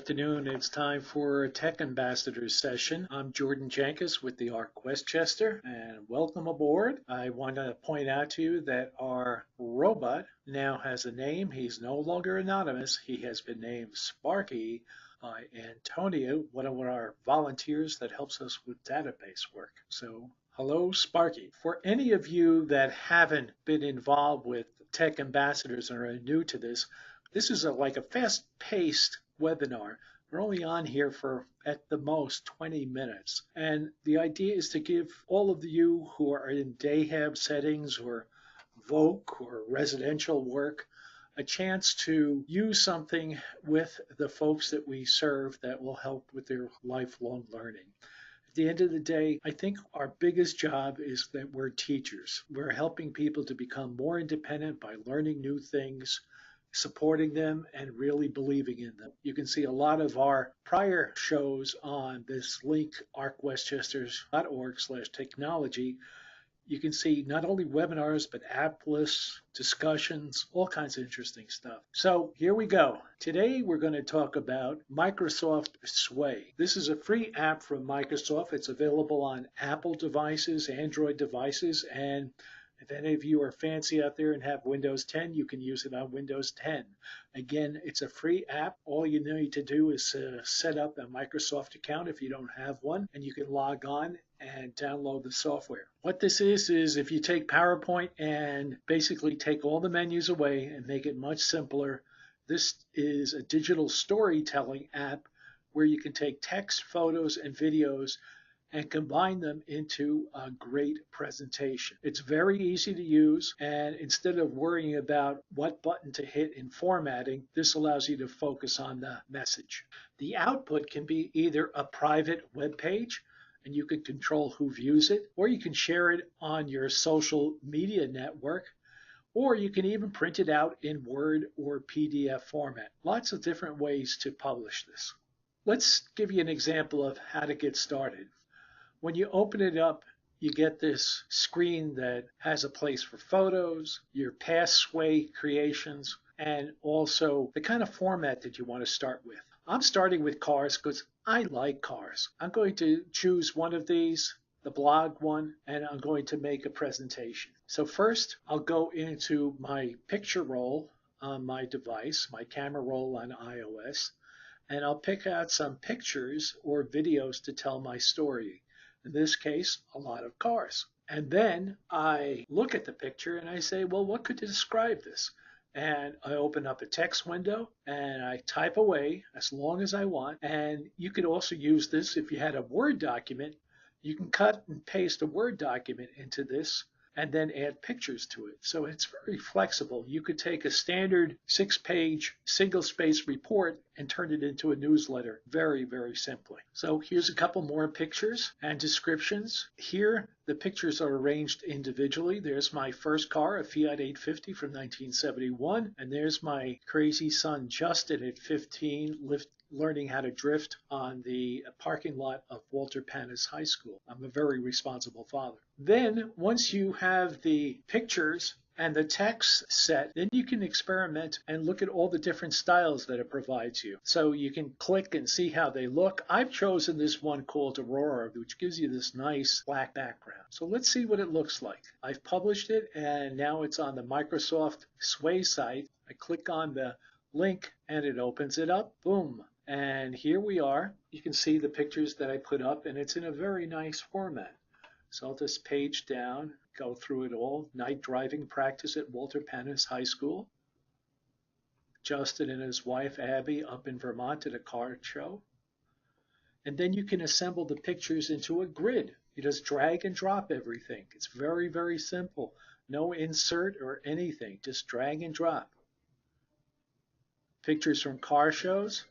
afternoon. It's time for a Tech Ambassadors session. I'm Jordan Jenkins with the ARC Westchester, and welcome aboard. I want to point out to you that our robot now has a name. He's no longer anonymous. He has been named Sparky by Antonio, one of our volunteers that helps us with database work. So, hello, Sparky. For any of you that haven't been involved with Tech Ambassadors and are new to this is like a fast-paced webinar. We're only on here for, at the most, 20 minutes. And the idea is to give all of you who are in day-hab settings or voc or residential work a chance to use something with the folks that we serve that will help with their lifelong learning. At the end of the day, I think our biggest job is that we're teachers. We're helping people to become more independent by learning new things, supporting them, and really believing in them. You can see a lot of our prior shows on this link, arcwestchesters.org/technology. You can see not only webinars, but app lists, discussions, all kinds of interesting stuff. So here we go. Today we're going to talk about Microsoft Sway. This is a free app from Microsoft. It's available on Apple devices, Android devices, and if any of you are fancy out there and have Windows 10, you can use it on Windows 10. Again, it's a free app. All you need to do is set up a Microsoft account if you don't have one, and you can log on and download the software. What this is if you take PowerPoint and basically take all the menus away and make it much simpler, this is a digital storytelling app where you can take text, photos, and videos and combine them into a great presentation. It's very easy to use, and instead of worrying about what button to hit in formatting, this allows you to focus on the message. The output can be either a private web page, and you can control who views it, or you can share it on your social media network, or you can even print it out in Word or PDF format. Lots of different ways to publish this. Let's give you an example of how to get started. When you open it up, you get this screen that has a place for photos, your past Sway creations, and also the kind of format that you want to start with. I'm starting with cars because I like cars. I'm going to choose one of these, the blog one, and I'm going to make a presentation. So first, I'll go into my picture roll on my device, my camera roll on iOS, and I'll pick out some pictures or videos to tell my story. In this case, a lot of cars. And then I look at the picture and I say, well, what could describe this? And I open up a text window and I type away as long as I want. And you could also use this if you had a Word document. You can cut and paste a Word document into this and then add pictures to it. So it's very flexible. You could take a standard 6-page single-space report and turn it into a newsletter very, very simply. So here's a couple more pictures and descriptions. Here, the pictures are arranged individually. There's my first car, a Fiat 850 from 1971, and there's my crazy son Justin at 15 learning how to drift on the parking lot of Walter Panis High School. I'm a very responsible father. Then, once you have the pictures and the text set, then you can experiment and look at all the different styles that it provides you. So you can click and see how they look. I've chosen this one called Aurora, which gives you this nice black background. So let's see what it looks like. I've published it, and now it's on the Microsoft Sway site. I click on the link, and it opens it up. Boom. And here we are. You can see the pictures that I put up, and it's in a very nice format. So I'll just page down, go through it all. Night driving practice at Walter Panis High School. Justin and his wife Abby up in Vermont at a car show. And then you can assemble the pictures into a grid. You just drag and drop everything. It's very, very simple. No insert or anything. Just drag and drop. Pictures from car shows.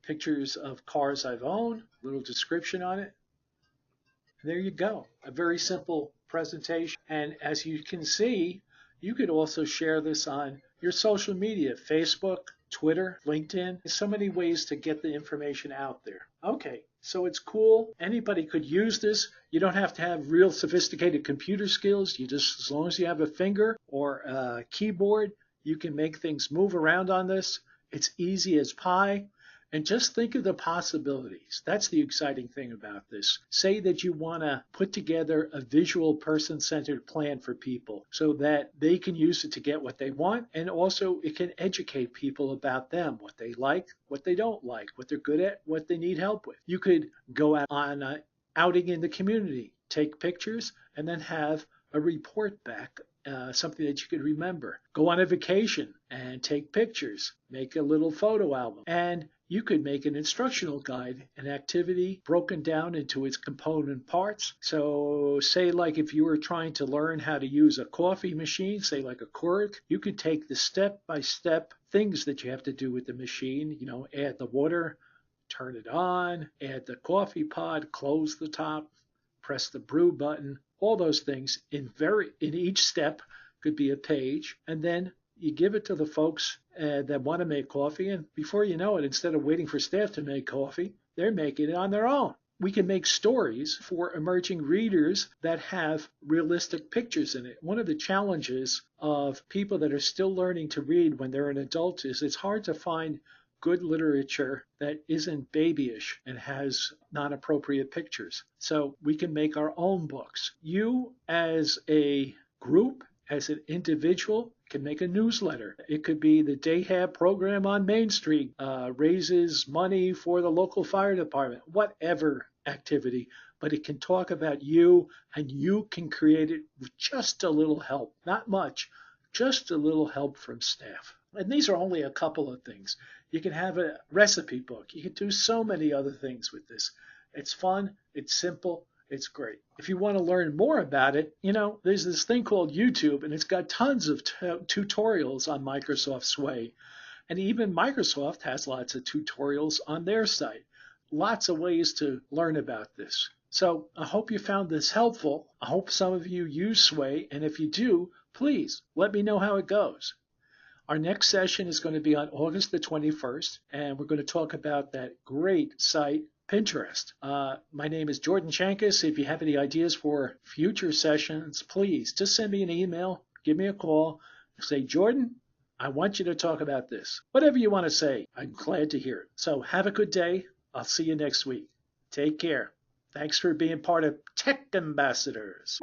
Pictures of cars I've owned. Little description on it. There you go, a very simple presentation. And as you can see, you could also share this on your social media, Facebook, Twitter, LinkedIn. There's so many ways to get the information out there. Okay, so it's cool. Anybody could use this. You don't have to have real sophisticated computer skills. You just, as long as you have a finger or a keyboard, you can make things move around on this. It's easy as pie. And just think of the possibilities. That's the exciting thing about this. Say that you want to put together a visual person-centered plan for people so that they can use it to get what they want, and also it can educate people about them, what they like, what they don't like, what they're good at, what they need help with. You could go out on an outing in the community, take pictures, and then have a report back, something that you could remember. Go on a vacation and take pictures, make a little photo album, and you could make an instructional guide, an activity broken down into its component parts. So say like if you were trying to learn how to use a coffee machine, say like a Keurig, you could take the step-by-step things that you have to do with the machine, add the water, turn it on, add the coffee pod, close the top, press the brew button, all those things in each step could be a page, and then you give it to the folks that want to make coffee, and before you know it, instead of waiting for staff to make coffee, they're making it on their own. We can make stories for emerging readers that have realistic pictures in it. One of the challenges of people that are still learning to read when they're an adult is it's hard to find good literature that isn't babyish and has non-appropriate pictures. So we can make our own books. You as a group, as an individual, can make a newsletter. It could be the Dayhab program on Main Street, raises money for the local fire department, whatever activity, but it can talk about you, and you can create it with just a little help, not much, just a little help from staff. And these are only a couple of things. You can have a recipe book. You can do so many other things with this. It's fun, it's simple, it's great. If you want to learn more about it, there's this thing called YouTube, and it's got tons of tutorials on Microsoft Sway. And even Microsoft has lots of tutorials on their site. Lots of ways to learn about this. So I hope you found this helpful. I hope some of you use Sway, and if you do, please let me know how it goes. Our next session is going to be on August the 21st, and we're going to talk about that great site, Pinterest. My name is Jordan Shankus. If you have any ideas for future sessions, please just send me an email, give me a call, say, Jordan, I want you to talk about this. Whatever you want to say, I'm glad to hear it. So have a good day. I'll see you next week. Take care. Thanks for being part of Tech Ambassadors.